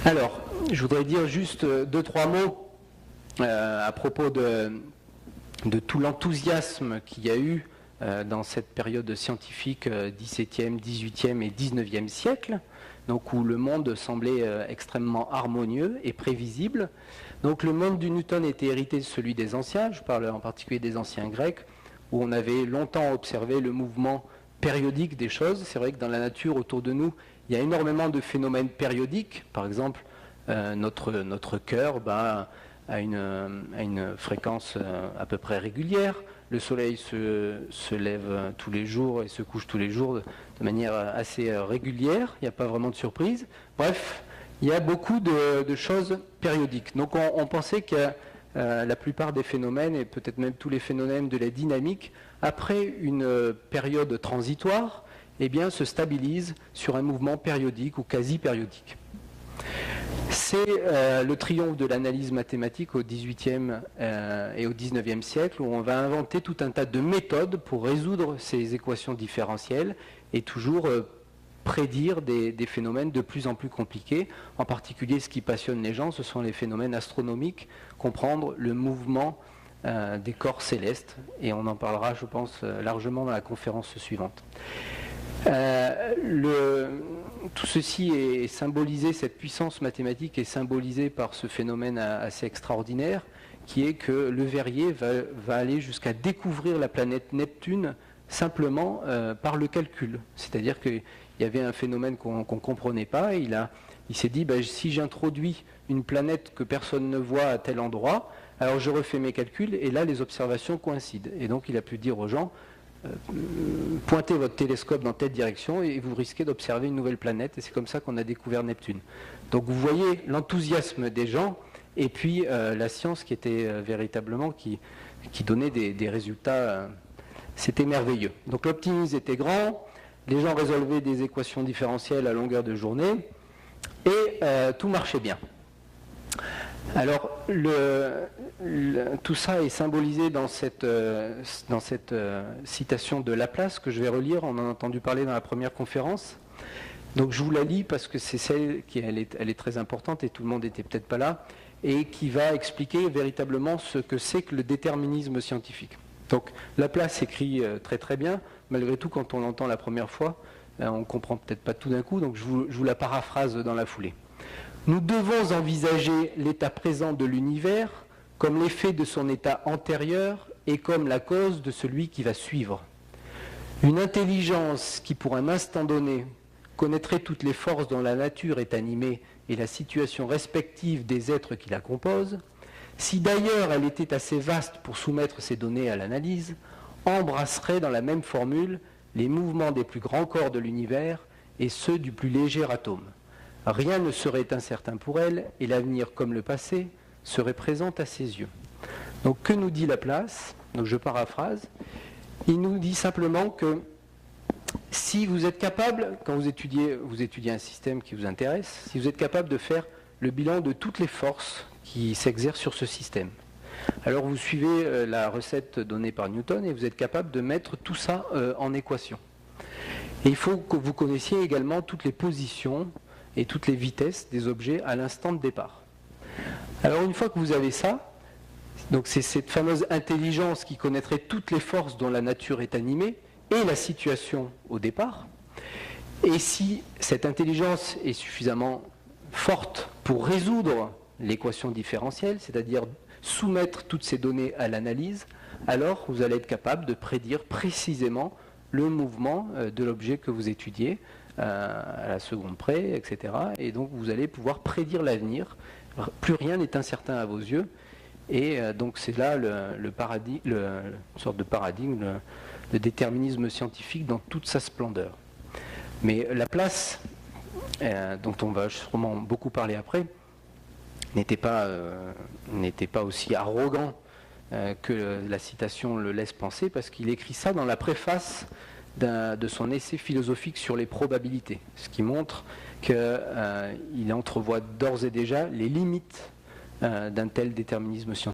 Alors, je voudrais dire juste 2-3 mots à propos de tout l'enthousiasme qu'il y a eu dans cette période scientifique XVIIe, XVIIIe et XIXe siècle, donc où le monde semblait extrêmement harmonieux et prévisible. Donc le monde du Newton était hérité de celui des anciens, je parle en particulier des anciens Grecs, où on avait longtemps observé le mouvement périodique des choses. C'est vrai que dans la nature autour de nous, il y a énormément de phénomènes périodiques. Par exemple, notre cœur bat à une fréquence à peu près régulière. Le soleil se lève tous les jours et se couche tous les jours de manière assez régulière. Il n'y a pas vraiment de surprise. Bref, il y a beaucoup de choses périodiques. Donc on pensait que la plupart des phénomènes, et peut-être même tous les phénomènes de la dynamique, après une période transitoire, eh bien, se stabilisent sur un mouvement périodique ou quasi-périodique. C'est le triomphe de l'analyse mathématique au XVIIIe et au XIXe siècle, où on va inventer tout un tas de méthodes pour résoudre ces équations différentielles et toujours prédire des phénomènes de plus en plus compliqués. En particulier, ce qui passionne les gens, ce sont les phénomènes astronomiques, comprendre le mouvement des corps célestes, et on en parlera, je pense, largement dans la conférence suivante. Tout ceci est symbolisé, cette puissance mathématique est symbolisée par ce phénomène assez extraordinaire, qui est que Le Verrier va aller jusqu'à découvrir la planète Neptune simplement par le calcul. C'est-à-dire qu'il y avait un phénomène qu'on ne comprenait pas, et il s'est dit, si j'introduis une planète que personne ne voit à tel endroit, alors je refais mes calculs, et là les observations coïncident. Et donc il a pu dire aux gens, pointez votre télescope dans telle direction et vous risquez d'observer une nouvelle planète, et c'est comme ça qu'on a découvert Neptune. Donc vous voyez l'enthousiasme des gens, et puis la science qui était véritablement, qui donnait des résultats, c'était merveilleux. Donc l'optimisme était grand, les gens résolvaient des équations différentielles à longueur de journée, et tout marchait bien. Alors, tout ça est symbolisé dans cette citation de Laplace que je vais relire. On en a entendu parler dans la première conférence. Donc je vous la lis parce que c'est celle elle est très importante et tout le monde n'était peut-être pas là, et qui va expliquer véritablement ce que c'est que le déterminisme scientifique. Donc Laplace écrit très très bien. Malgré tout, quand on l'entend la première fois, on ne comprend peut-être pas tout d'un coup, donc je vous la paraphrase dans la foulée. Nous devons envisager l'état présent de l'univers comme l'effet de son état antérieur et comme la cause de celui qui va suivre. Une intelligence qui, pour un instant donné, connaîtrait toutes les forces dont la nature est animée et la situation respective des êtres qui la composent, si d'ailleurs elle était assez vaste pour soumettre ces données à l'analyse, embrasserait dans la même formule les mouvements des plus grands corps de l'univers et ceux du plus léger atome. Rien ne serait incertain pour elle, et l'avenir comme le passé serait présent à ses yeux. Donc que nous dit Laplace ? Donc je paraphrase. Il nous dit simplement que si vous êtes capable, quand vous étudiez un système qui vous intéresse, si vous êtes capable de faire le bilan de toutes les forces qui s'exercent sur ce système, alors vous suivez la recette donnée par Newton et vous êtes capable de mettre tout ça en équation. Et il faut que vous connaissiez également toutes les positions et toutes les vitesses des objets à l'instant de départ. Alors une fois que vous avez ça, donc c'est cette fameuse intelligence qui connaîtrait toutes les forces dont la nature est animée et la situation au départ. Et si cette intelligence est suffisamment forte pour résoudre l'équation différentielle, c'est-à-dire soumettre toutes ces données à l'analyse, alors vous allez être capable de prédire précisément le mouvement de l'objet que vous étudiez, à la seconde près, etc. Et donc vous allez pouvoir prédire l'avenir. Plus rien n'est incertain à vos yeux. Et donc c'est là une sorte de paradigme, le déterminisme scientifique dans toute sa splendeur. Mais Laplace, dont on va sûrement beaucoup parler après, n'était pas aussi arrogant que la citation le laisse penser, parce qu'il écrit ça dans la préface de son essai philosophique sur les probabilités, ce qui montre qu'il entrevoit d'ores et déjà les limites d'un tel déterminisme scientifique.